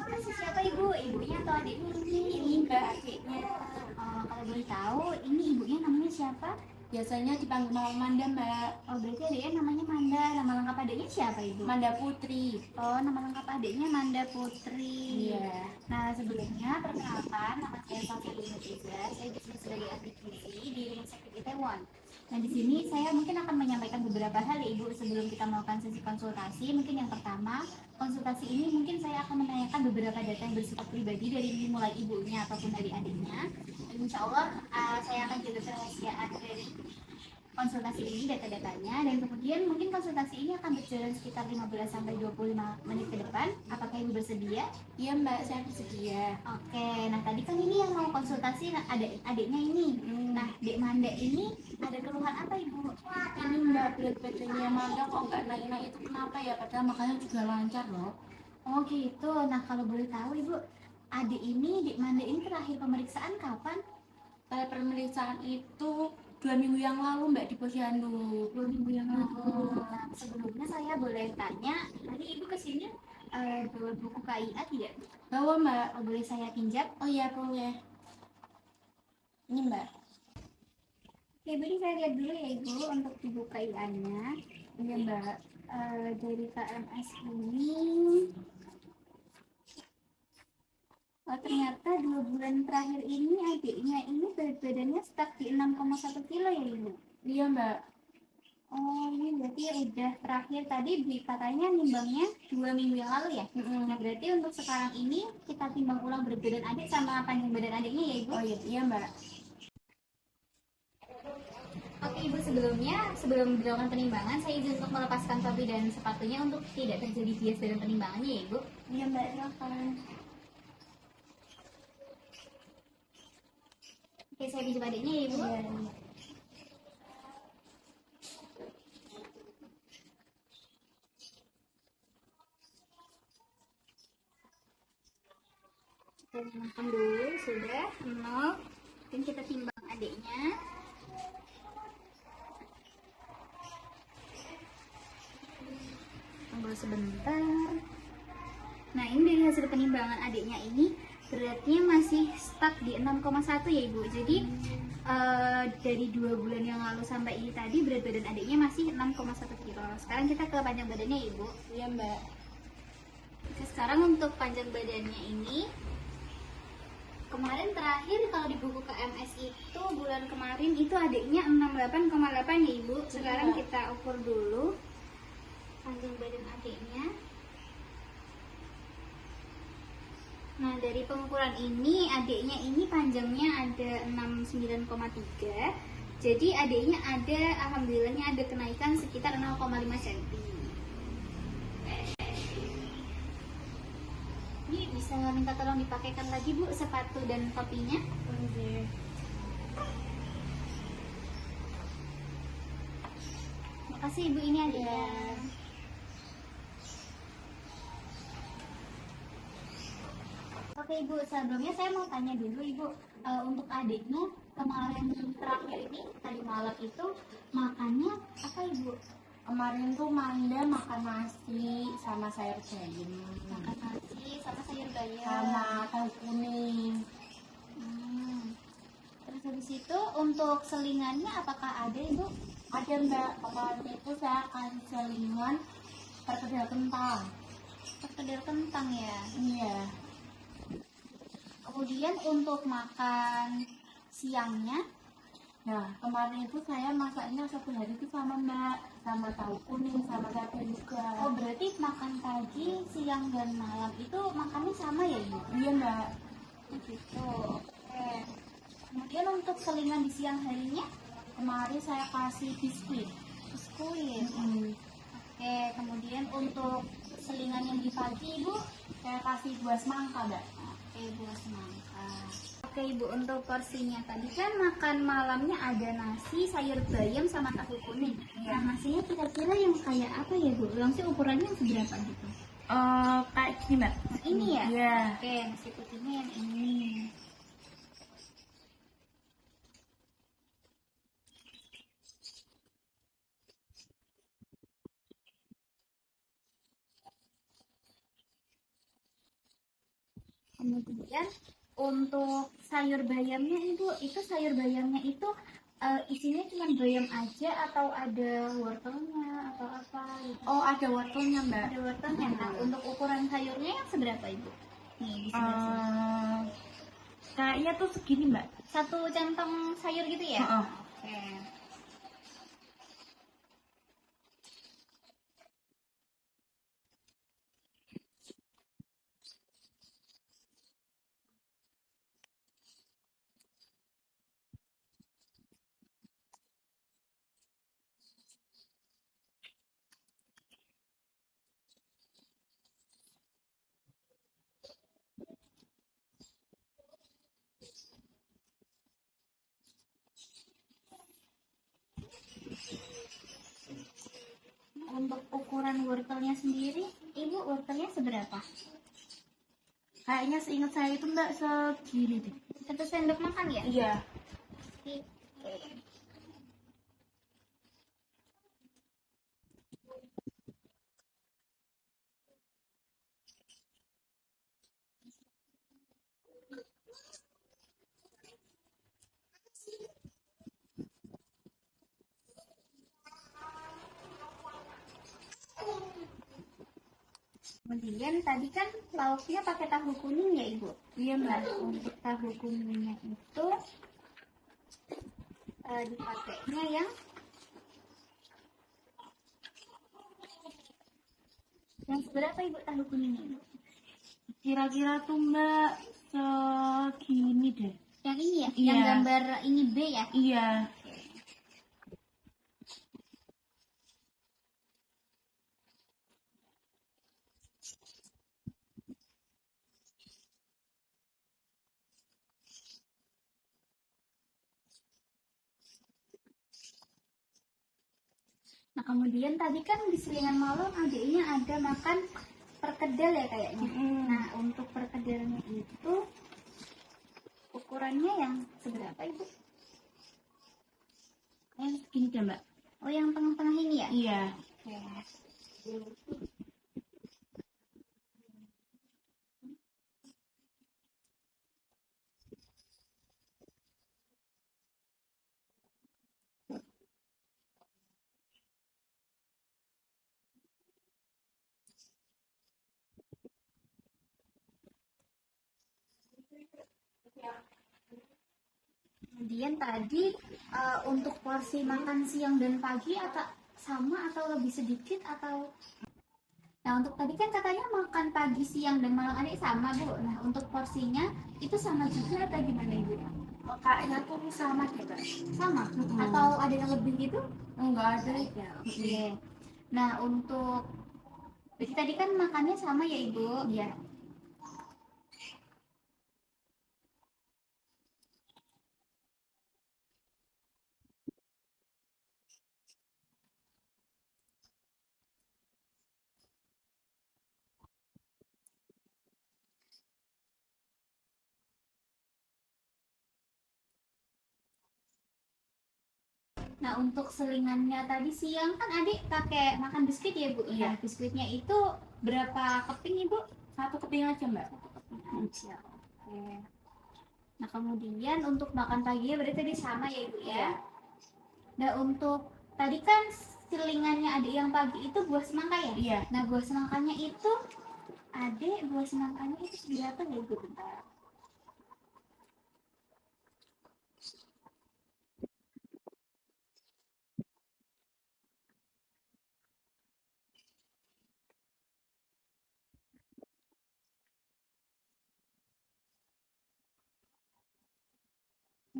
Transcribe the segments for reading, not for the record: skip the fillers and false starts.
Makasih siapa ibu? Ibunya atau adiknya ini? Ini Mbak, adiknya. Kalau boleh tahu, ini ibunya namanya siapa? Biasanya dipanggil Mama Manda, Mbak. Oh, berarti adiknya namanya Manda. Nama lengkap adiknya siapa ibu? Manda Putri. Oh, nama lengkap adiknya Manda Putri. Iya. Nah, sebelumnya perkenalkan, nama saya Sofia Nurtiza. Saya disebut sebagai ahli gizi di Rumah Sakit Itaewon. Nah, di sini saya mungkin akan menyampaikan beberapa hal ya Ibu sebelum kita melakukan sesi konsultasi. Mungkin yang pertama, konsultasi ini mungkin saya akan menanyakan beberapa data yang bersifat pribadi dari mulai ibunya ataupun dari adiknya. Dan insya Allah saya akan jaga kerahasiaan dari konsultasi ini, data-datanya, dan kemudian mungkin konsultasi ini akan berjalan sekitar 15 sampai 25 menit ke depan. Apakah Ibu bersedia? Iya Mbak, saya bersedia. Oke, nah tadi kan ini yang mau konsultasi adiknya ini. Nah, Dek Manda ini ada keluhan apa Ibu? Ini Mbak, berat badannya Manda kok nggak naik-naik, itu kenapa ya? Padahal makannya juga lancar loh. Oh gitu, nah kalau boleh tahu Ibu, adik ini, Dek Manda ini terakhir pemeriksaan kapan? Pada pemeriksaan itu 2 minggu yang lalu Mbak, di Posyandu. 2 minggu yang lalu. Nah, sebelumnya saya boleh tanya, tadi Ibu kesini bawa buku KIA tidak? Bawa Mbak. Oh, boleh saya pinjam? Oh iya, boleh. Ini Mbak. Oke, beri saya lihat dulu ya Ibu untuk buku KIA-nya. Iya Mbak. Dari KMS ini, ternyata 2 bulan terakhir ini adiknya ini berat badannya stuck di 6,1 kilo ya Ibu? Iya Mbak. Oh, ini berarti udah terakhir tadi katanya nimbangnya 2 minggu yang lalu ya? Nah, berarti untuk sekarang ini kita timbang ulang berat badan adik sama panjang badan adiknya ya Ibu? Oh iya Mbak. Oke Ibu, sebelum dilakukan penimbangan, saya izin untuk melepaskan topi dan sepatunya untuk tidak terjadi bias dalam penimbangannya ya Ibu? Iya Mbak, silakan. Oke, saya pinjam adiknya ya Ibu? Iya. Kita timbangkan dulu, sudah 0. Dan kita timbang adiknya. Tunggu sebentar. Nah, ini dari hasil penimbangan adiknya ini beratnya masih stuck di 6,1 ya Ibu. Jadi dari 2 bulan yang lalu sampai ini tadi berat badan adiknya masih 6,1 kilo. Sekarang kita ke panjang badannya ya Ibu. Iya Mbak. Oke, sekarang untuk panjang badannya ini, kemarin terakhir kalau di buku KMS itu bulan kemarin itu adiknya 68,8 ya Ibu. Sekarang kita ukur dulu panjang badan adiknya. Nah, dari pengukuran ini adiknya ini panjangnya ada 69,3. Jadi adiknya ada, alhamdulillahnya ada kenaikan sekitar 0,5 cm. Ini bisa minta tolong dipakaikan lagi Bu sepatu dan topinya. Oke. Makasih Ibu, ini ada. Oke Ibu, sebelumnya saya mau tanya dulu Ibu, untuk adiknya kemarin terakhir ini tadi malam itu makannya apa Ibu? Kemarin tuh Manda makan nasi sama sayur bayam. Makan nasi sama sayur bayam. Sama tahu kuning. Terus habis itu untuk selingannya apakah ada Ibu? Ada Mbak, kemarin itu saya kasih selingan perkedel kentang. Perkedel kentang ya. Iya. Kemudian untuk makan siangnya, Nah, kemarin itu saya masaknya satu hari itu sama Mbak, sama tahu kuning, sama sate juga. oh berarti makan pagi, siang dan malam itu makannya sama ya Ibu? Iya Mbak. Gitu. Oke. Kemudian untuk selingan di siang harinya, Kemarin saya kasih biskuit. biskuit. Oke. Kemudian untuk selingan yang di pagi Ibu, Saya kasih buah semangka Mbak. oke, buah semangka. Oke Ibu, untuk porsinya tadi kan makan malamnya ada nasi, sayur bayam sama tahu kuning. Nah, nasinya kira-kira yang kayak apa ya Bu? Langsung ukurannya yang seberapa gitu? Kayak gini Mbak. Nah, ini ya? Iya. Oke, nasi putihnya yang ini. Kemudian untuk sayur bayamnya itu sayur bayamnya itu isinya cuma bayam aja atau ada wortelnya atau apa gitu? Oh, ada wortelnya, Mbak. Ada wortelnya. Nah, untuk ukuran sayurnya yang seberapa Ibu? Nih, di sebelah sini. Kayaknya tuh segini, Mbak. Satu centong sayur gitu ya? Heeh. Oke. Untuk ukuran wortelnya sendiri, Ibu wortelnya seberapa? Kayaknya seingat saya itu, Mbak, segini deh. 1 sendok makan ya? Iya. Oke. Kemudian tadi kan lauknya pakai tahu kuning ya Ibu? Iya, Mbak. Nah, untuk tahu kuningnya itu dipakainya yang seberapa Ibu tahu kuningnya Ibu? Kira-kira tuh, Mbak, segini deh. Yang ini ya? Iya. Yang gambar ini B ya? Iya. Nah kemudian tadi kan di selingan malam adiknya ada makan perkedel ya kayaknya. Nah untuk perkedelnya itu ukurannya yang seberapa Ibu? Kayaknya segini deh, Mbak. Oh yang tengah-tengah ini ya? Iya. Oke. Kemudian tadi untuk porsi makan siang dan pagi atau sama atau lebih sedikit atau nah untuk tadi kan katanya makan pagi siang dan malam adik sama Bu. Nah untuk porsinya itu sama juga atau gimana Ibu? Oh, kayaknya tuh sama deh, Mbak. Sama atau ada yang lebih gitu? Enggak ada. Ya, oke. Nah untuk berarti tadi kan makannya sama ya Ibu? Iya. Nah untuk selingannya tadi siang kan adik pakai makan biskuit ya Bu? Iya. Nah, biskuitnya itu berapa keping Ibu? 1 keping aja, Mbak. 1 keping aja. Oke. Nah kemudian untuk makan pagi berarti tadi sama ya Ibu ya? Iya. Nah untuk tadi kan selingannya adik yang pagi itu buah semangka ya? Iya. Nah buah semangkanya itu adik buah semangkanya itu seberapa ya Ibu? Bentar.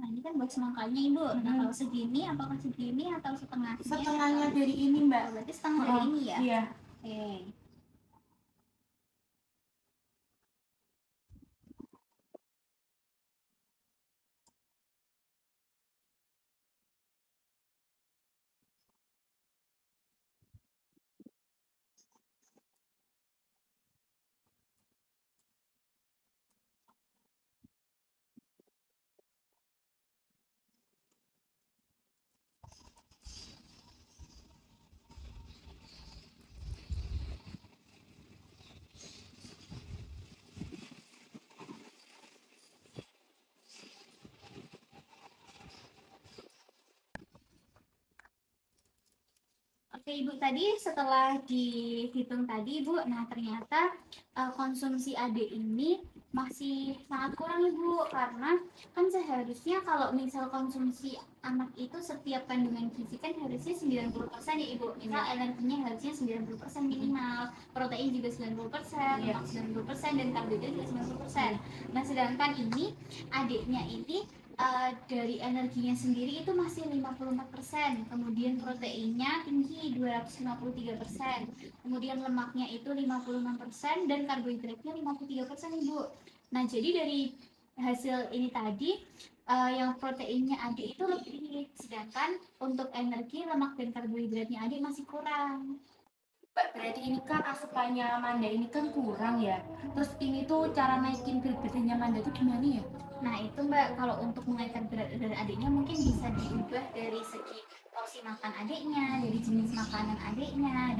Nah ini kan buat semangkanya Ibu. Nah kalau segini apakah segini atau setengahnya? Setengahnya dari ini, Mbak. Berarti setengah dari ini ya? Iya. Oke. Oke, Ibu, tadi setelah dihitung tadi, Ibu, nah ternyata konsumsi adik ini masih sangat kurang, Ibu, karena kan seharusnya kalau misal konsumsi anak itu setiap kandungan gizi kan harusnya 90% ya, Ibu. Misal energinya harusnya 90% minimal, protein juga 90%, lemak 90%, dan karbohidrat juga 90%. Nah, sedangkan ini adiknya ini dari energinya sendiri itu masih 54%, kemudian proteinnya tinggi 253%, kemudian lemaknya itu 56%, dan karbohidratnya 53%, Ibu. Nah, jadi dari hasil ini tadi yang proteinnya adik itu lebih, sedangkan untuk energi, lemak, dan karbohidratnya adik masih kurang. Mbak, berarti ini kan asupannya Manda ini kan kurang ya. Terus ini tuh cara naikin berat badannya Manda tuh gimana ya? Nah, itu Mbak, kalau untuk menaikkan berat badan adiknya mungkin bisa diubah dari segi porsi makan adiknya, dari jenis makanan adiknya,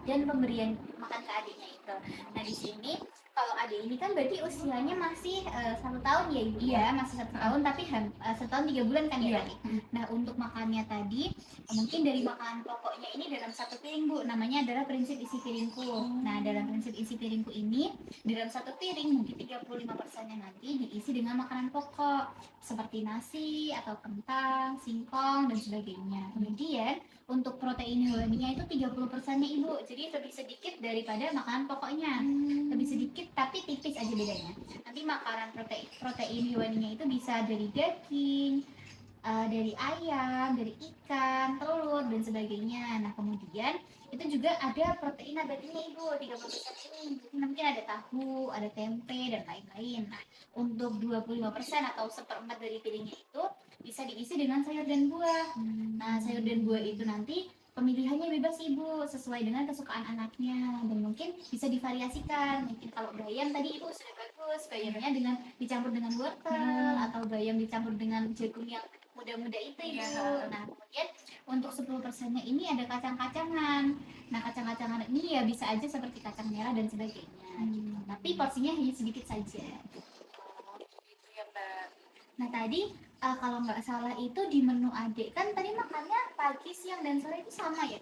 dan pemberian makan ke adiknya itu. Nah, di sini kalau adik ini kan berarti usianya masih 1 tahun ya, Ibu ya, masih 1 tahun, tapi 1 tahun 3 bulan kan ya tadi. Nah, untuk makannya tadi mungkin dari makanan pokoknya ini dalam satu piring, Bu, namanya adalah prinsip isi piringku. Nah, dalam prinsip isi piringku ini, dalam satu piring mungkin 35%-nya nanti diisi dengan makanan pokok seperti nasi atau kentang, singkong, dan sebagainya. Kemudian untuk protein hewaninya itu 30%-nya, Ibu. Jadi lebih sedikit daripada makanan pokoknya. Lebih sedikit tapi tipis aja bedanya. Nanti makanan protein hewaninya itu bisa dari daging, dari ayam, dari ikan, telur, dan sebagainya. Nah, kemudian itu juga ada protein nabatinya, Ibu, 30% ini. Jadi mungkin ada tahu, ada tempe, dan lain-lain. Nah, untuk 25% atau seperempat dari piringnya itu bisa diisi dengan sayur dan buah. Nah, sayur dan buah itu nanti pemilihannya bebas, Ibu, sesuai dengan kesukaan anaknya, dan mungkin bisa divariasikan. Mungkin kalau bayam tadi Ibu sudah bagus, bayamnya dengan dicampur dengan wortel, atau bayam dicampur dengan jagung yang muda-muda itu, Ibu. Nah, kemudian untuk 10%-nya ini ada kacang-kacangan. Nah, kacang-kacangan ini ya bisa aja seperti kacang merah dan sebagainya. Tapi porsinya hanya sedikit saja. Gitu ya, Mbak. Nah, tadi kalau nggak salah itu di menu adik kan tadi makannya pagi, siang, dan sore itu sama ya.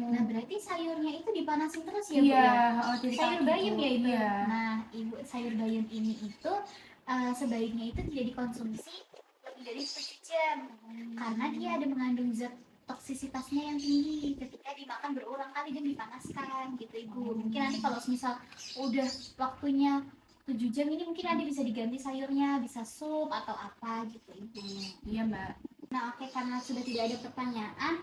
Nah, berarti sayurnya itu dipanasin terus ya, Bu Iya, ya? dari Sayur pagi bayam tuh. ya itu. Iya. Nah, Ibu, sayur bayam ini itu sebaiknya itu tidak dikonsumsi lebih dari 7 jam karena dia ada mengandung zat toksisitasnya yang tinggi ketika dimakan berulang kali dan dipanaskan gitu, Ibu. Mungkin nanti kalau misal udah waktunya 7 jam ini mungkin ada bisa diganti sayurnya, bisa sup atau apa gitu, Ibu. Iya, Mbak. Nah, oke, karena sudah tidak ada pertanyaan,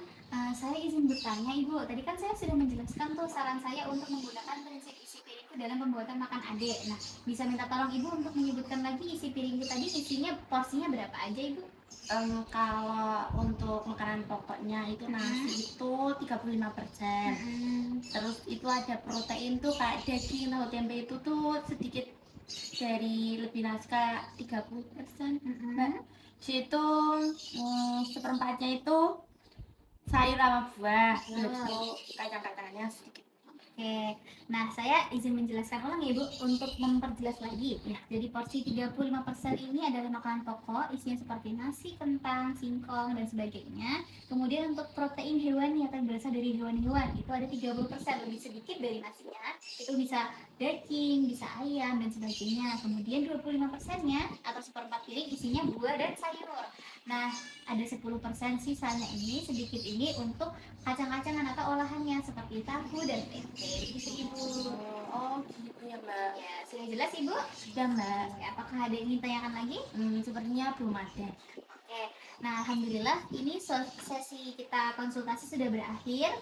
saya izin bertanya, Ibu. Tadi kan saya sudah menjelaskan tuh saran saya untuk menggunakan prinsip isi piringku dalam pembuatan makan adik. Nah, bisa minta tolong Ibu untuk menyebutkan lagi isi piringku tadi isinya porsinya berapa aja, Ibu? Kalau untuk makanan pokoknya itu nasi itu 35%. Terus itu ada protein tuh kayak daging, tahu, tempe itu tuh sedikit dari lebih naskah 30%. Mbak, situ seperempatnya itu sayur sama buah, terus itu kacang-kacangnya sedikit. Oke, nah saya izin menjelaskan ulang ya, Bu, untuk memperjelas lagi. Ya, jadi porsi 35% ini adalah makanan pokok, isinya seperti nasi, kentang, singkong, dan sebagainya. Kemudian untuk protein hewani atau berasal dari hewan-hewan, itu ada 30%, lebih sedikit dari nasinya. Itu bisa daging, bisa ayam, dan sebagainya. Kemudian 25%-nya atau seperempat piring isinya buah dan sayur. Nah, ada 10% sisanya ini, sedikit ini untuk kacang-kacangan atau olahannya seperti tahu dan tempe. Gitu, Ibu. Oh gitu ya, Mbak. Ya, sudah jelas, Ibu? Sudah, Mbak. Oke, apakah ada yang ingin tanyakan lagi? Sepertinya belum ada. Oke, nah alhamdulillah ini sesi kita konsultasi sudah berakhir.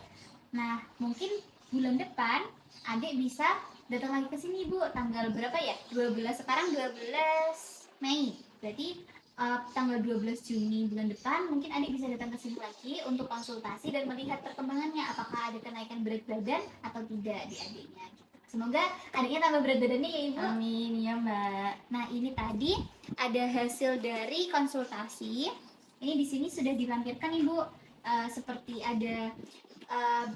Nah, mungkin bulan depan adik bisa datang lagi ke sini, Bu. Tanggal berapa ya? 12, sekarang 12 Mei. Berarti tanggal 12 Juni bulan depan mungkin adik bisa datang ke sini lagi untuk konsultasi dan melihat perkembangannya, apakah ada kenaikan berat badan atau tidak di adiknya gitu. Semoga adiknya tambah berat badannya ya, Ibu. Amin ya, Mbak. Nah, ini tadi ada hasil dari konsultasi. Ini di sini sudah dilampirkan, Ibu. Seperti ada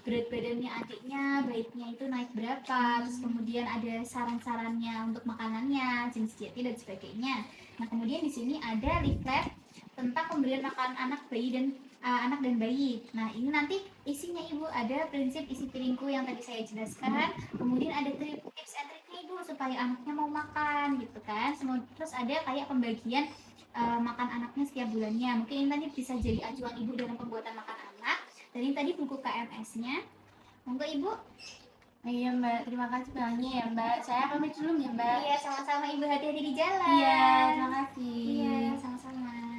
berat badannya adiknya, baiknya itu naik berapa, terus kemudian ada saran-sarannya untuk makanannya, jenis dietnya, dan sebagainya. Nah, kemudian di sini ada leaflet tentang pemberian makan anak, bayi, dan anak dan bayi. Nah, ini nanti isinya Ibu ada prinsip isi piringku yang tadi saya jelaskan, kemudian ada tips and triknya Ibu supaya anaknya mau makan gitu kan. Terus ada kayak pembagian makan anaknya setiap bulannya. Mungkin ini tadi bisa jadi acuan Ibu dalam pembuatan makan anak. Dan ini tadi buku KMS-nya. Monggo Ibu. Iya Mbak, terima kasih banyak ya Mbak. Saya pamit dulu ya Mbak. Iya, sama-sama Ibu, hati-hati di jalan. Iya, terima kasih. Iya, sama-sama.